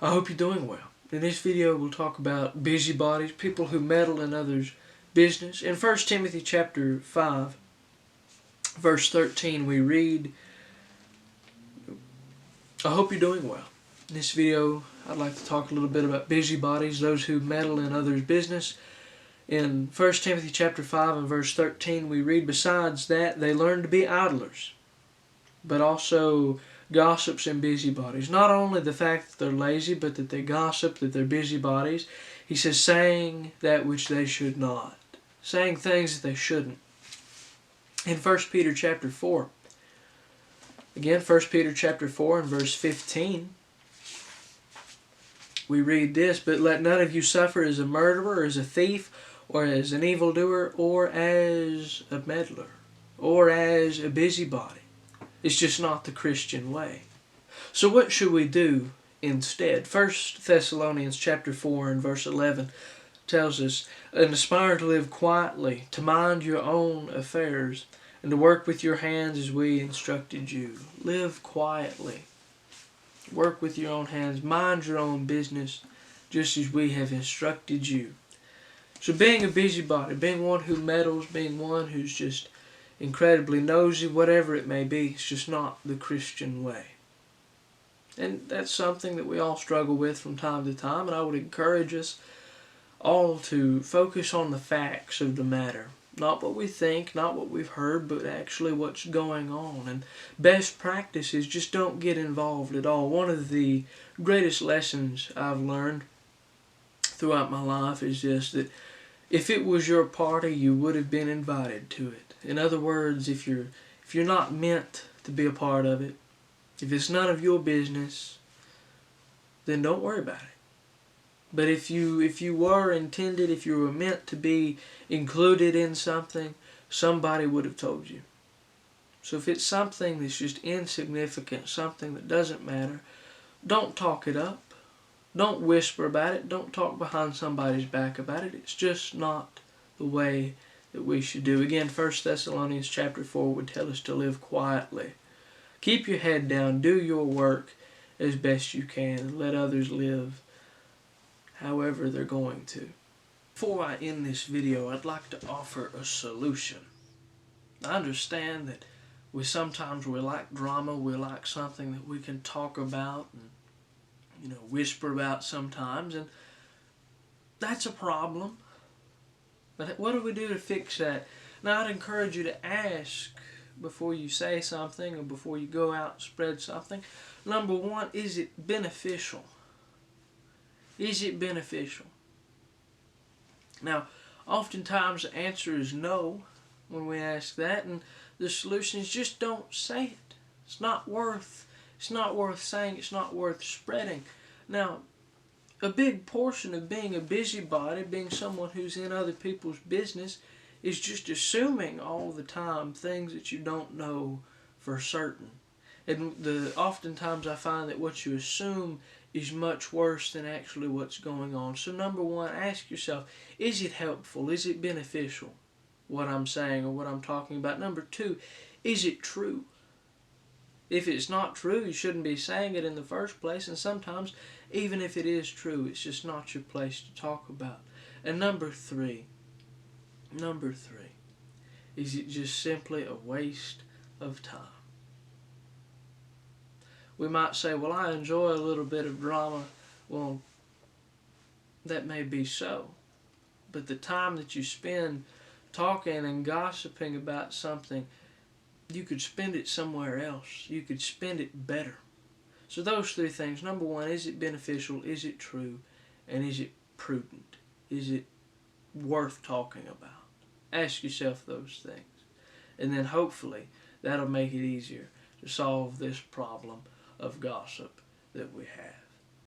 I hope you're doing well. In this video we'll talk about busybodies, people who meddle in others' business. In 1 Timothy chapter 5, verse 13 we read, I hope you're doing well. In this video I'd like to talk a little bit about busybodies, those who meddle in others' business. In 1 Timothy chapter 5 and verse 13 we read, besides that they learn to be idlers, but also gossips and busybodies. Not only the fact that they're lazy, but that they gossip, that they're busybodies. He says, saying that which they should not. Saying things that they shouldn't. In 1 Peter chapter 4, again, 1 Peter chapter 4 and verse 15, we read this, but let none of you suffer as a murderer, or as a thief, or as an evildoer, or as a meddler, or as a busybody. It's just not the Christian way. So what should we do instead? 1 Thessalonians chapter 4 and verse 11 tells us, and aspire to live quietly, to mind your own affairs, and to work with your hands as we instructed you. Live quietly. Work with your own hands. Mind your own business, just as we have instructed you. So being a busybody, being one who meddles, being one who's just incredibly nosy, whatever it may be, it's just not the Christian way. And that's something that we all struggle with from time to time, and I would encourage us all to focus on the facts of the matter. Not what we think, not what we've heard, but actually what's going on. And best practice is just don't get involved at all. One of the greatest lessons I've learned throughout my life is just that if it was your party, you would have been invited to it. In other words, if you're not meant to be a part of it, if it's none of your business, then don't worry about it. But if you were intended, if you were meant to be included in something, somebody would have told you. So if it's something that's just insignificant, something that doesn't matter, don't talk it up. Don't whisper about it. Don't talk behind somebody's back about it. It's just not the way that we should do. Again, 1 Thessalonians chapter 4 would tell us to live quietly. Keep your head down. Do your work as best you can. And let others live however they're going to. Before I end this video, I'd like to offer a solution. I understand that sometimes we like drama. We like something that we can talk about and whisper about sometimes, and that's a problem. But what do we do to fix that? Now, I'd encourage you to ask before you say something or before you go out and spread something. Number one, is it beneficial? Is it beneficial? Now, oftentimes the answer is no when we ask that, and the solution is just don't say it. It's not worth saying, it's not worth spreading. Now, a big portion of being a busybody, being someone who's in other people's business, is just assuming all the time things that you don't know for certain. And oftentimes I find that what you assume is much worse than actually what's going on. So number one, ask yourself, is it helpful? Is it beneficial, what I'm saying or what I'm talking about? Number two, is it true? If it's not true, you shouldn't be saying it in the first place. And sometimes, even if it is true, it's just not your place to talk about. And number three, is it just simply a waste of time? We might say, well, I enjoy a little bit of drama. Well, that may be so. But the time that you spend talking and gossiping about something, you could spend it somewhere else. You could spend it better. So those three things. Number one, is it beneficial? Is it true? And is it prudent? Is it worth talking about? Ask yourself those things. And then hopefully that'll make it easier to solve this problem of gossip that we have.